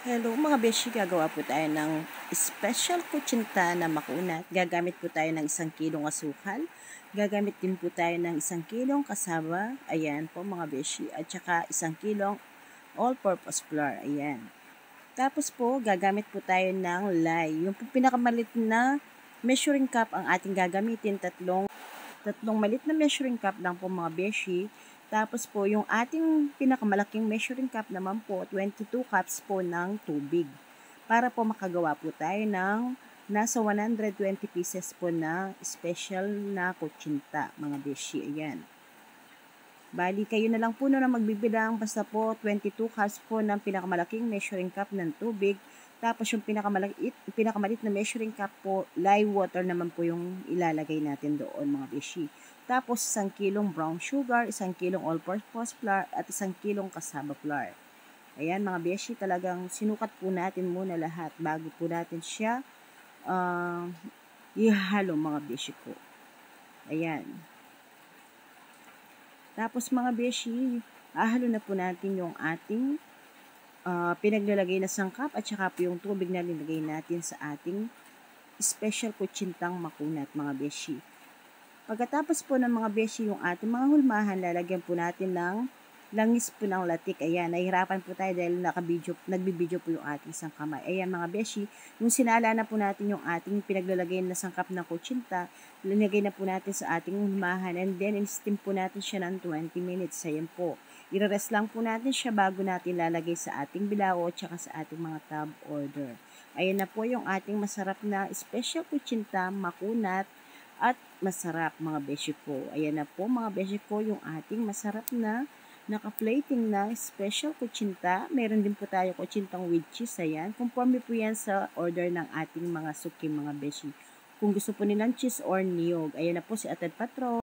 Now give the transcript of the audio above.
Hello mga beshi, gagawa po tayo ng special kutsinta na makunat. Gagamit po tayo ng 1 kilong asukal. Gagamit din po tayo ng 1 kilong kasaba. Ayan po mga beshi. At saka 1 kilong all-purpose flour. Ayan. Tapos po, gagamit po tayo ng lye. Yung po pinakamalit na measuring cup ang ating gagamitin. Tatlong malit na measuring cup lang po mga beshi. Tapos po, yung ating pinakamalaking measuring cup naman po, 22 cups po ng tubig. Para po makagawa po tayo ng nasa 120 pieces po na special na kutsinta, mga beshi. Ayan. Bali, kayo na lang po na magbibilang. Basta po, 22 cups po ng pinakamalaking measuring cup ng tubig. Tapos yung pinakamalit na measuring cup po, lye water naman po yung ilalagay natin doon mga beshi. Tapos 1 kilong brown sugar, 1 kilong all-purpose flour, at 1 kilong cassava flour. Ayan mga beshi, talagang sinukat po natin muna lahat bago po natin siya ihalo mga beshi ko. Ayan. Tapos mga beshi, ahalo na po natin yung ating pinaglalagay na sangkap at saka po yung tubig na nilagay natin sa ating special kutsintang makunat mga beshi. Pagkatapos po ng mga beshi yung ating mga hulmahan, lalagyan po natin ng langis po ng latik. Ayan, nahihirapan po tayo dahil nagbibideo po yung ating sangkamay. Ayan mga beshi, yung sinala na po natin yung ating pinaglalagay na sangkap ng kutsinta, linagay na po natin sa ating hulmahan and then in-steam po natin siya ng 20 minutes. Ayan po. I-rest lang po natin siya bago natin lalagay sa ating bilao at saka sa ating mga tab order. Ayan na po yung ating masarap na special kutsinta, makunat, at masarap mga beshi ko. Ayan na po mga beshi ko yung ating masarap na naka-plating na special kutsinta. Meron din po tayo kutsintang with cheese. Ayan. Conforme po yan sa order ng ating mga suki mga beshi. Kung gusto po nilang cheese or niyog. Ayan na po si Atad Patron.